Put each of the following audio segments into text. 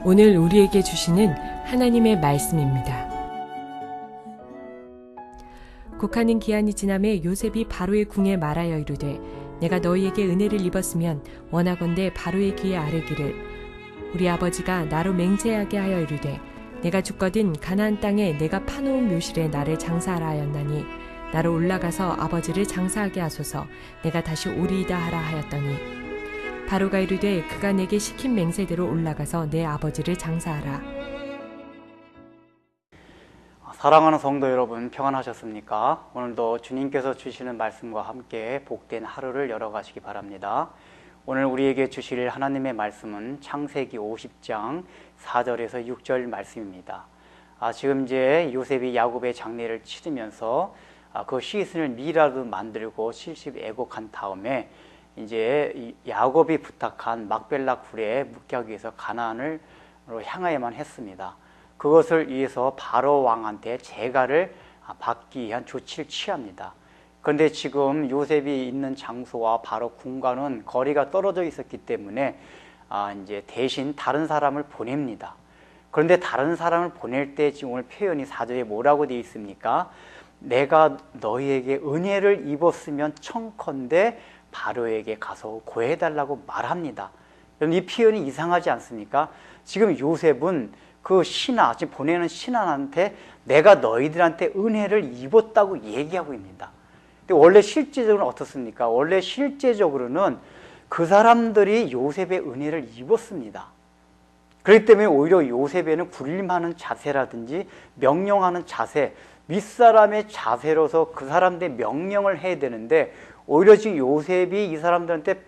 오늘 우리에게 주시는 하나님의 말씀입니다. 곡하는 기한이 지남에 요셉이 바로의 궁에 말하여 이르되 내가 너희에게 은혜를 입었으면 원하건대 바로의 귀에 아뢰기를 우리 아버지가 나로 맹세하게 하여 이르되 내가 죽거든 가나안 땅에 내가 파놓은 묘실에 나를 장사하라 하였나니 나로 올라가서 아버지를 장사하게 하소서 내가 다시 오리이다 하라 하였더니 바로가 이르되 그가 내게 시킨 맹세대로 올라가서 내 아버지를 장사하라. 사랑하는 성도 여러분, 평안하셨습니까? 오늘도 주님께서 주시는 말씀과 함께 복된 하루를 열어가시기 바랍니다. 오늘 우리에게 주실 하나님의 말씀은 창세기 50장 4절에서 6절 말씀입니다. 지금 이제 요셉이 야곱의 장례를 치르면서 그 시신을 미라로 만들고 70 애곡한 다음에 이제 야곱이 부탁한 막벨라 굴에 묵기 위해서 가나안으로 향하여만 했습니다. 그것을 위해서 바로 왕한테 재가를 받기 위한 조치를 취합니다. 그런데 지금 요셉이 있는 장소와 바로 궁과는 거리가 떨어져 있었기 때문에 이제 대신 다른 사람을 보냅니다. 그런데 다른 사람을 보낼 때 지금 오늘 표현이 4절에 뭐라고 되어 있습니까? 내가 너희에게 은혜를 입었으면 청컨대 바로에게 가서 고해달라고 말합니다. 이 표현이 이상하지 않습니까? 지금 요셉은 그 신하, 지금 보내는 신하한테 내가 너희들한테 은혜를 입었다고 얘기하고 있습니다. 근데 원래 실제적으로는 어떻습니까? 원래 실제적으로는 그 사람들이 요셉의 은혜를 입었습니다. 그렇기 때문에 오히려 요셉에는 군림하는 자세라든지 명령하는 자세, 윗사람의 자세로서 그 사람들의 명령을 해야 되는데 오히려 지금 요셉이 이 사람들한테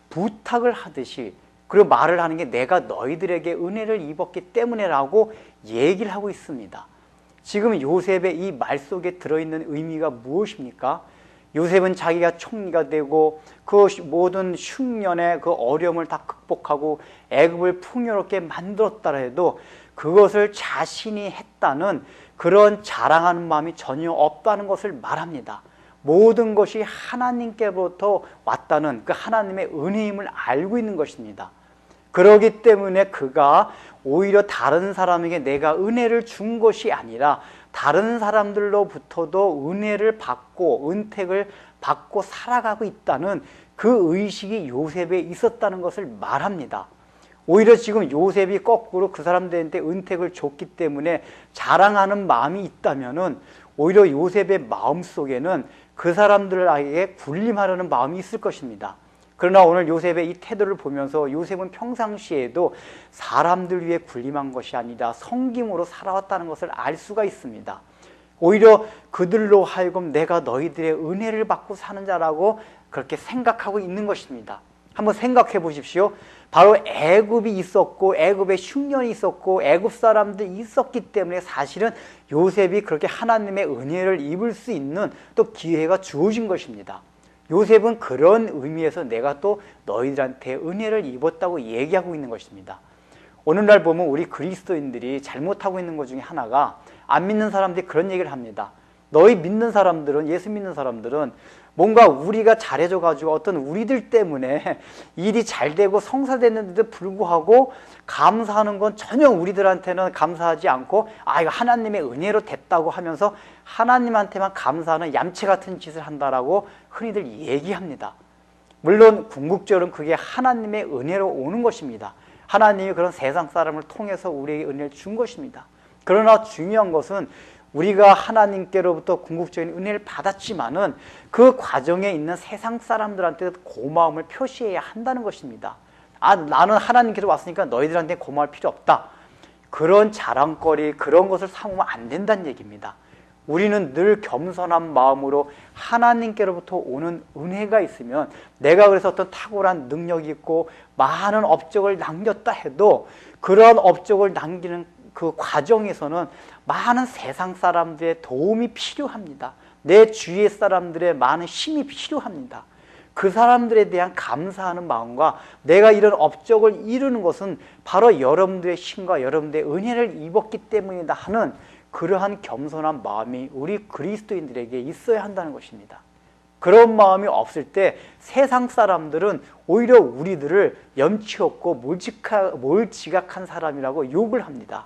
부탁을 하듯이 그리고 말을 하는 게 내가 너희들에게 은혜를 입었기 때문에 라고 얘기를 하고 있습니다. 지금 요셉의 이 말 속에 들어있는 의미가 무엇입니까? 요셉은 자기가 총리가 되고 그 모든 흉년의 그 어려움을 다 극복하고 애굽을 풍요롭게 만들었다 해도 그것을 자신이 했다는 그런 자랑하는 마음이 전혀 없다는 것을 말합니다. 모든 것이 하나님께로부터 왔다는 그 하나님의 은혜임을 알고 있는 것입니다. 그렇기 때문에 그가 오히려 다른 사람에게 내가 은혜를 준 것이 아니라 다른 사람들로부터도 은혜를 받고 은택을 받고 살아가고 있다는 그 의식이 요셉에 있었다는 것을 말합니다. 오히려 지금 요셉이 거꾸로 그 사람들한테 은택을 줬기 때문에 자랑하는 마음이 있다면은 오히려 요셉의 마음속에는 그 사람들에게 군림하려는 마음이 있을 것입니다. 그러나 오늘 요셉의 이 태도를 보면서 요셉은 평상시에도 사람들 위해 군림한 것이 아니라 섬김으로 살아왔다는 것을 알 수가 있습니다. 오히려 그들로 하여금 내가 너희들의 은혜를 받고 사는 자라고 그렇게 생각하고 있는 것입니다. 한번 생각해 보십시오. 바로 애굽이 있었고 애굽의 흉년이 있었고 애굽 사람들이 있었기 때문에 사실은 요셉이 그렇게 하나님의 은혜를 입을 수 있는 또 기회가 주어진 것입니다. 요셉은 그런 의미에서 내가 또 너희들한테 은혜를 입었다고 얘기하고 있는 것입니다. 오늘날 보면 우리 그리스도인들이 잘못하고 있는 것 중에 하나가 안 믿는 사람들이 그런 얘기를 합니다. 너희 믿는 사람들은, 예수 믿는 사람들은 뭔가 우리가 잘해줘 가지고 어떤 우리들 때문에 일이 잘 되고 성사됐는데도 불구하고 감사하는 건 전혀 우리들한테는 감사하지 않고 이거 하나님의 은혜로 됐다고 하면서 하나님한테만 감사하는 얌체 같은 짓을 한다라고 흔히들 얘기합니다. 물론 궁극적으로는 그게 하나님의 은혜로 오는 것입니다. 하나님이 그런 세상 사람을 통해서 우리에게 은혜를 준 것입니다. 그러나 중요한 것은 우리가 하나님께로부터 궁극적인 은혜를 받았지만은 그 과정에 있는 세상 사람들한테 고마움을 표시해야 한다는 것입니다. 나는 하나님께서 왔으니까 너희들한테 고마울 필요 없다. 그런 자랑거리, 그런 것을 삼으면 안 된다는 얘기입니다. 우리는 늘 겸손한 마음으로 하나님께로부터 오는 은혜가 있으면 내가 그래서 어떤 탁월한 능력이 있고 많은 업적을 남겼다 해도 그런 업적을 남기는 그 과정에서는 많은 세상 사람들의 도움이 필요합니다. 내 주위의 사람들의 많은 힘이 필요합니다. 그 사람들에 대한 감사하는 마음과 내가 이런 업적을 이루는 것은 바로 여러분들의 힘과 여러분들의 은혜를 입었기 때문이다 하는 그러한 겸손한 마음이 우리 그리스도인들에게 있어야 한다는 것입니다. 그런 마음이 없을 때 세상 사람들은 오히려 우리들을 염치 없고 몰지각한 사람이라고 욕을 합니다.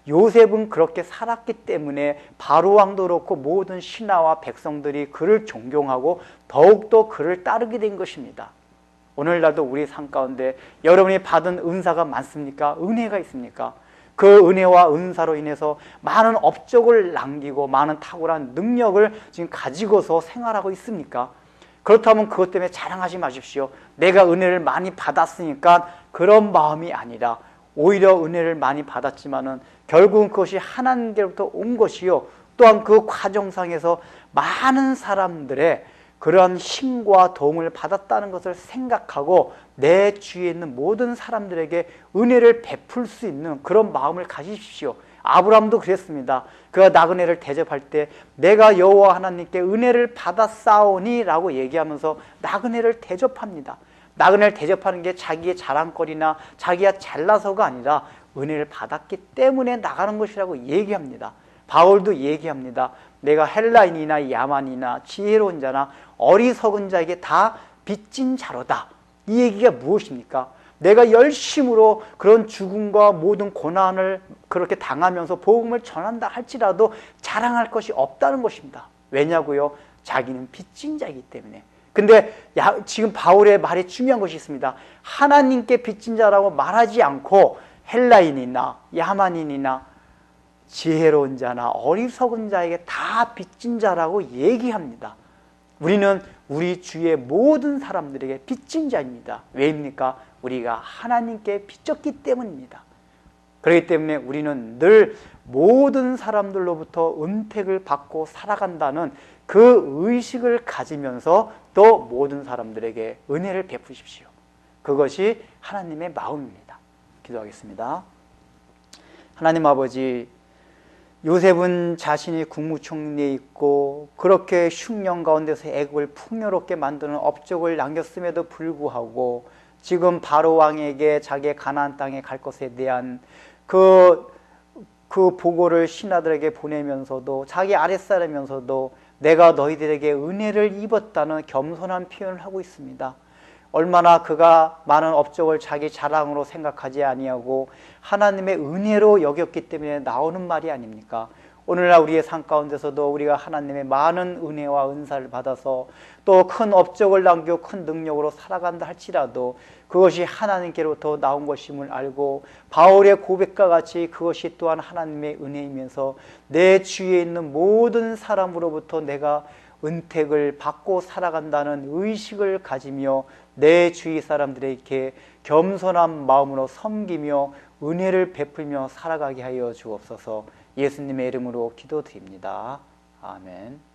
요셉은 그렇게 살았기 때문에 바로왕도 그렇고 모든 신하와 백성들이 그를 존경하고 더욱더 그를 따르게 된 것입니다. 오늘날도 우리 삶 가운데 여러분이 받은 은사가 많습니까? 은혜가 있습니까? 그 은혜와 은사로 인해서 많은 업적을 남기고 많은 탁월한 능력을 지금 가지고서 생활하고 있습니까? 그렇다면 그것 때문에 자랑하지 마십시오. 내가 은혜를 많이 받았으니까 그런 마음이 아니라 오히려 은혜를 많이 받았지만은 결국은 그것이 하나님께로부터 온 것이요, 또한 그 과정상에서 많은 사람들의 그러한 힘과 도움을 받았다는 것을 생각하고 내 주위에 있는 모든 사람들에게 은혜를 베풀 수 있는 그런 마음을 가지십시오. 아브라함도 그랬습니다. 그가 나그네를 대접할 때 내가 여호와 하나님께 은혜를 받았사오니 라고 얘기하면서 나그네를 대접합니다. 나그네를 대접하는 게 자기의 자랑거리나 자기가 잘나서가 아니라 은혜를 받았기 때문에 나가는 것이라고 얘기합니다. 바울도 얘기합니다. 내가 헬라인이나 야만이나 지혜로운 자나 어리석은 자에게 다 빚진 자로다. 이 얘기가 무엇입니까? 내가 열심으로 그런 죽음과 모든 고난을 그렇게 당하면서 복음을 전한다 할지라도 자랑할 것이 없다는 것입니다. 왜냐고요? 자기는 빚진 자이기 때문에. 근데 지금 바울의 말에 중요한 것이 있습니다. 하나님께 빚진 자라고 말하지 않고 헬라인이나 야만인이나 지혜로운 자나 어리석은 자에게 다 빚진 자라고 얘기합니다. 우리는 우리 주위의 모든 사람들에게 빚진 자입니다. 왜입니까? 우리가 하나님께 빚졌기 때문입니다. 그렇기 때문에 우리는 늘 모든 사람들로부터 은택을 받고 살아간다는 그 의식을 가지면서 또 모든 사람들에게 은혜를 베푸십시오. 그것이 하나님의 마음입니다. 기도하겠습니다. 하나님 아버지, 요셉은 자신이 국무총리에 있고 그렇게 흉년 가운데서 애국을 풍요롭게 만드는 업적을 남겼음에도 불구하고 지금 바로 왕에게 자기의 가나안 땅에 갈 것에 대한 그 보고를 신하들에게 보내면서도 자기 아랫사람이면서도 내가 너희들에게 은혜를 입었다는 겸손한 표현을 하고 있습니다. 얼마나 그가 많은 업적을 자기 자랑으로 생각하지 아니하고 하나님의 은혜로 여겼기 때문에 나오는 말이 아닙니까? 오늘날 우리의 삶 가운데서도 우리가 하나님의 많은 은혜와 은사를 받아서 또 큰 업적을 남기고 큰 능력으로 살아간다 할지라도 그것이 하나님께로부터 나온 것임을 알고 바울의 고백과 같이 그것이 또한 하나님의 은혜이면서 내 주위에 있는 모든 사람으로부터 내가 은택을 받고 살아간다는 의식을 가지며 내 주위 사람들에게 겸손한 마음으로 섬기며 은혜를 베풀며 살아가게 하여 주옵소서. 예수님의 이름으로 기도드립니다. 아멘.